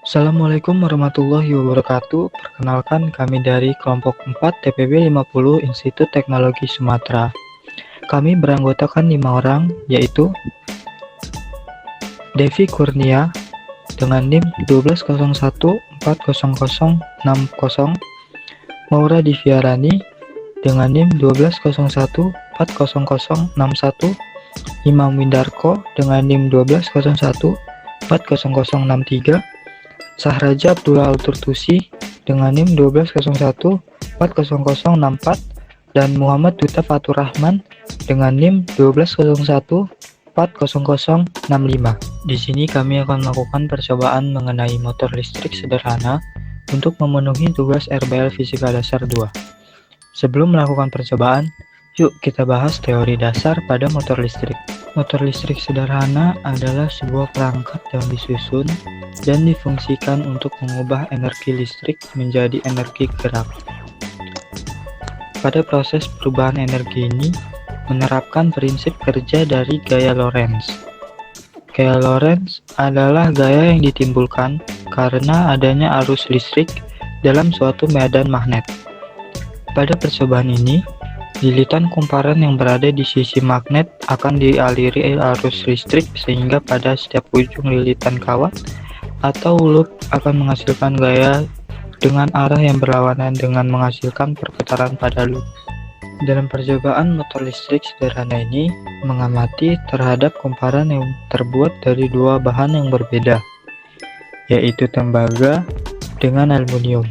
Assalamualaikum warahmatullahi wabarakatuh. Perkenalkan, kami dari kelompok 4 TPB 50 Institut Teknologi Sumatera. Kami beranggotakan 5 orang, yaitu Devi Kurnia dengan NIM 1201400060, Maura Diviarani dengan NIM 1201400061, Imam Windarko dengan NIM 1201400063, Sahraja Abdullah Alturtusi dengan NIM 1201400064, dan Muhammad Duta Fatur Rahman dengan NIM 1201400065. Di sini kami akan melakukan percobaan mengenai motor listrik sederhana untuk memenuhi tugas RBL Fisika Dasar 2. Sebelum melakukan percobaan, yuk kita bahas teori dasar pada motor listrik. Motor listrik sederhana adalah sebuah perangkat yang disusun dan difungsikan untuk mengubah energi listrik menjadi energi gerak. Pada proses perubahan energi ini, menerapkan prinsip kerja dari gaya Lorentz. Gaya Lorentz adalah gaya yang ditimbulkan karena adanya arus listrik dalam suatu medan magnet. Pada percobaan ini, lilitan kumparan yang berada di sisi magnet akan dialiri arus listrik sehingga pada setiap ujung lilitan kawat atau loop akan menghasilkan gaya dengan arah yang berlawanan dengan menghasilkan perputaran pada loop. Dalam percobaan motor listrik sederhana ini mengamati terhadap kumparan yang terbuat dari dua bahan yang berbeda, yaitu tembaga dengan aluminium.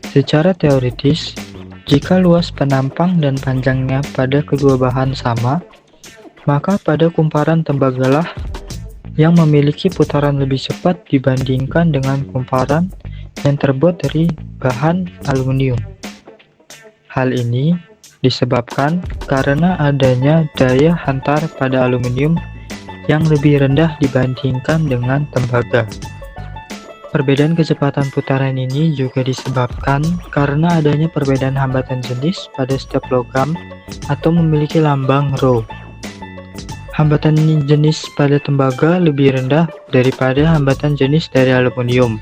Secara teoritis, jika luas penampang dan panjangnya pada kedua bahan sama, maka pada kumparan tembagalah yang memiliki putaran lebih cepat dibandingkan dengan kumparan yang terbuat dari bahan aluminium. Hal ini disebabkan karena adanya daya hantar pada aluminium yang lebih rendah dibandingkan dengan tembaga. Perbedaan kecepatan putaran ini juga disebabkan karena adanya perbedaan hambatan jenis pada setiap logam atau memiliki lambang rho. Hambatan jenis pada tembaga lebih rendah daripada hambatan jenis dari aluminium,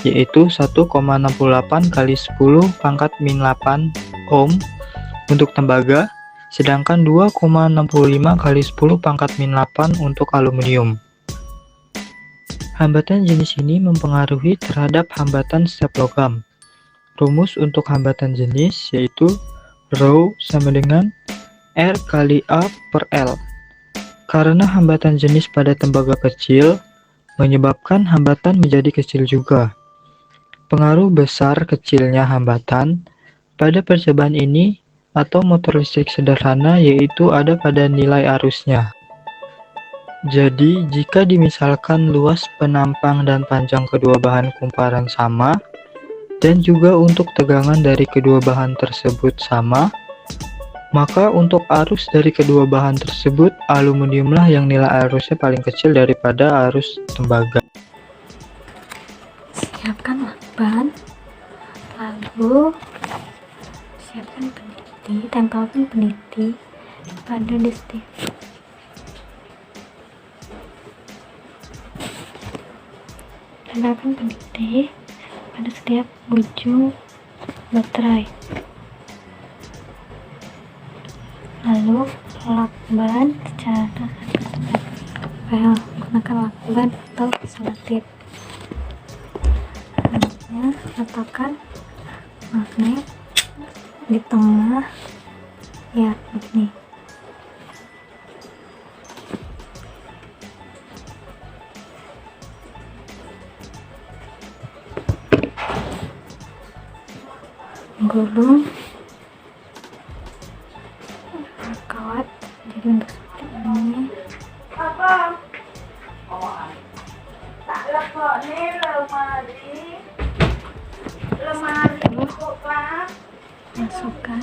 yaitu 1,68 kali 10⁻⁸ ohm untuk tembaga, sedangkan 2,65 kali 10⁻⁸ untuk aluminium. Hambatan jenis ini mempengaruhi terhadap hambatan setiap logam. Rumus untuk hambatan jenis yaitu Rho sama dengan R kali A per L. Karena hambatan jenis pada tembaga kecil, menyebabkan hambatan menjadi kecil juga. Pengaruh besar kecilnya hambatan pada percobaan ini atau motor listrik sederhana yaitu ada pada nilai arusnya. Jadi, jika dimisalkan luas penampang dan panjang kedua bahan kumparan sama, dan juga untuk tegangan dari kedua bahan tersebut sama, maka untuk arus dari kedua bahan tersebut, aluminiumlah yang nilai arusnya paling kecil daripada arus tembaga. Siapkan lakban, lalu siapkan peniti, tempelkan peniti pada distik. Tempelkan peniti pada setiap ujung baterai. Lalu lakban secara menggunakan lakban atau selotip. Selanjutnya letakkan magnet di tengah, ya begini. Gulung kawat jadi untuk seperti ini. Masukkan